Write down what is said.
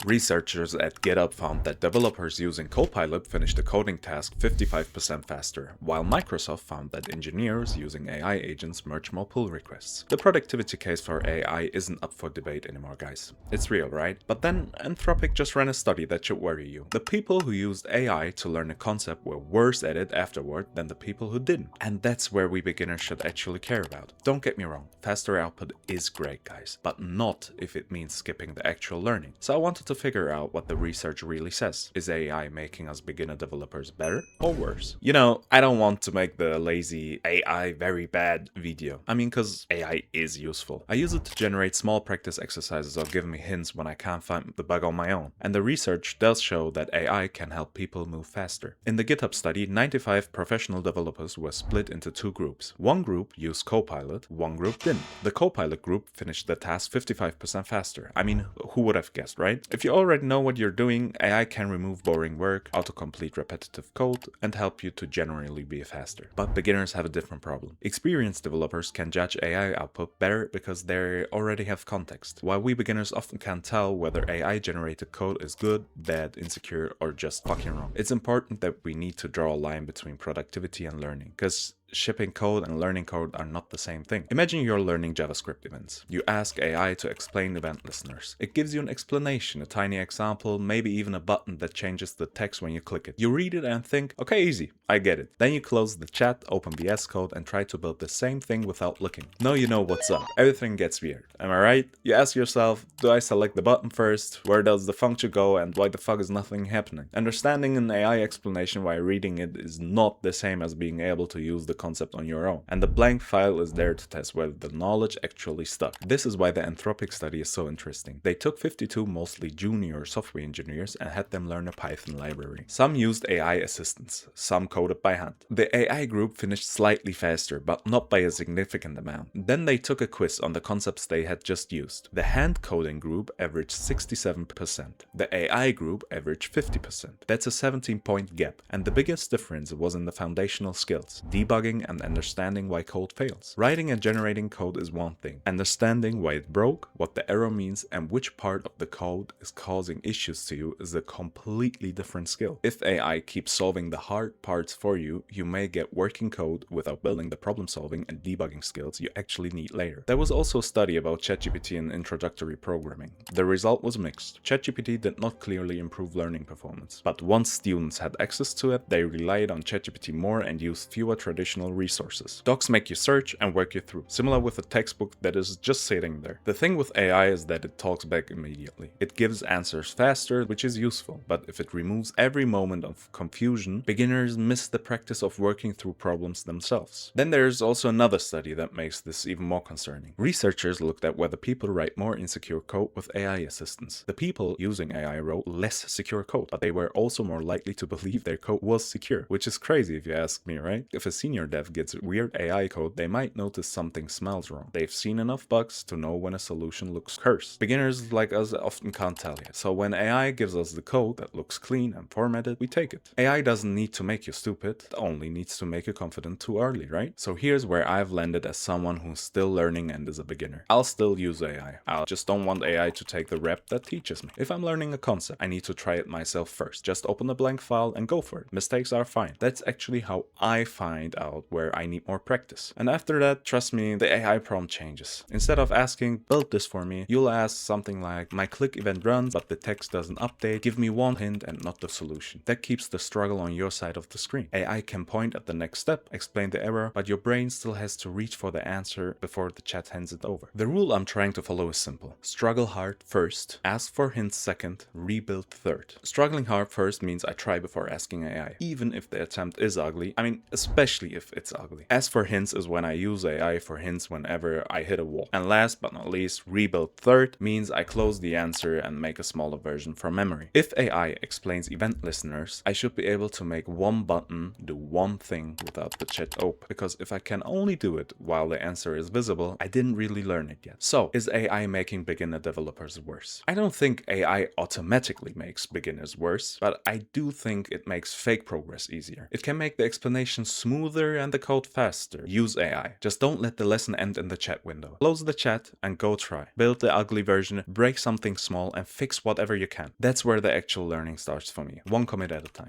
Researchers at GitHub found that developers using Copilot finished a coding task 55% faster, while Microsoft found that engineers using AI agents merge more pull requests. The productivity case for AI isn't up for debate anymore, guys. It's real, right? But then Anthropic just ran a study that should worry you. The people who used AI to learn a concept were worse at it afterward than the people who didn't. And that's where we beginners should actually care about. Don't get me wrong, faster output is great, guys, but not if it means skipping the actual learning. So I wanted to figure out what the research really says. Is AI making us beginner developers better or worse? You know, I don't want to make the lazy AI very bad video. I mean, because AI is useful. I use it to generate small practice exercises or give me hints when I can't find the bug on my own. And the research does show that AI can help people move faster. In the GitHub study, 95 professional developers were split into two groups. One group used Copilot, one group didn't. The Copilot group finished the task 55% faster. I mean, who would have guessed, right? If you already know what you're doing, AI can remove boring work, autocomplete repetitive code, and help you to generally be faster. But beginners have a different problem. Experienced developers can judge AI output better because they already have context, while we beginners often can't tell whether AI-generated code is good, bad, insecure, or just fucking wrong. It's important that we need to draw a line between productivity and learning, because shipping code and learning code are not the same thing. Imagine you're learning JavaScript events. You ask AI to explain event listeners. It gives you an explanation, a tiny example, maybe even a button that changes the text when you click it. You read it and think, okay, easy, I get it. Then you close the chat, open VS Code, and try to build the same thing without looking. Now you know what's up. Everything gets weird. Am I right? You ask yourself, do I select the button first? Where does the function go? And why the fuck is nothing happening? Understanding an AI explanation while reading it is not the same as being able to use the concept on your own, and the blank file is there to test whether the knowledge actually stuck. This is why the Anthropic study is so interesting. They took 52 mostly junior software engineers and had them learn a Python library. Some used AI assistants, some coded by hand. The AI group finished slightly faster, but not by a significant amount. Then they took a quiz on the concepts they had just used. The hand coding group averaged 67%. The AI group averaged 50%. That's a 17-point gap, and the biggest difference was in the foundational skills, debugging and understanding why code fails. Writing and generating code is one thing. Understanding why it broke, what the error means, and which part of the code is causing issues to you is a completely different skill. If AI keeps solving the hard parts for you, you may get working code without building the problem solving and debugging skills you actually need later. There was also a study about ChatGPT and introductory programming. The result was mixed. ChatGPT did not clearly improve learning performance, but once students had access to it, they relied on ChatGPT more and used fewer traditional resources. Docs make you search and work you through, similar with a textbook that is just sitting there. The thing with AI is that it talks back immediately. It gives answers faster, which is useful, but if it removes every moment of confusion, beginners miss the practice of working through problems themselves. Then there's also another study that makes this even more concerning. Researchers looked at whether people write more insecure code with AI assistance. The people using AI wrote less secure code, but they were also more likely to believe their code was secure, which is crazy if you ask me, right? If a senior dev gets weird AI code, they might notice something smells wrong. They've seen enough bugs to know when a solution looks cursed. Beginners like us often can't tell yet. So when AI gives us the code that looks clean and formatted, we take it. AI doesn't need to make you stupid, it only needs to make you confident too early, right? So here's where I've landed as someone who's still learning and is a beginner. I'll still use AI. I just don't want AI to take the rep that teaches me. If I'm learning a concept, I need to try it myself first. Just open a blank file and go for it. Mistakes are fine. That's actually how I find out where I need more practice. And after that, trust me, the AI prompt changes. Instead of asking, build this for me, you'll ask something like, my click event runs, but the text doesn't update. Give me one hint and not the solution. That keeps the struggle on your side of the screen. AI can point at the next step, explain the error, but your brain still has to reach for the answer before the chat hands it over. The rule I'm trying to follow is simple. Struggle hard first, ask for hints second, rebuild third. Struggling hard first means I try before asking AI, even if the attempt is ugly. I mean, especially if it's ugly. Ask for hints is when I use AI for hints whenever I hit a wall. And last but not least, rebuild third means I close the answer and make a smaller version from memory. If AI explains event listeners, I should be able to make one button do one thing without the chat open, because if I can only do it while the answer is visible, I didn't really learn it yet. So, is AI making beginner developers worse? I don't think AI automatically makes beginners worse, but I do think it makes fake progress easier. It can make the explanation smoother and the code faster, use AI. Just don't let the lesson end in the chat window. Close the chat and go try. Build the ugly version, break something small, and fix whatever you can. That's where the actual learning starts for me, one commit at a time.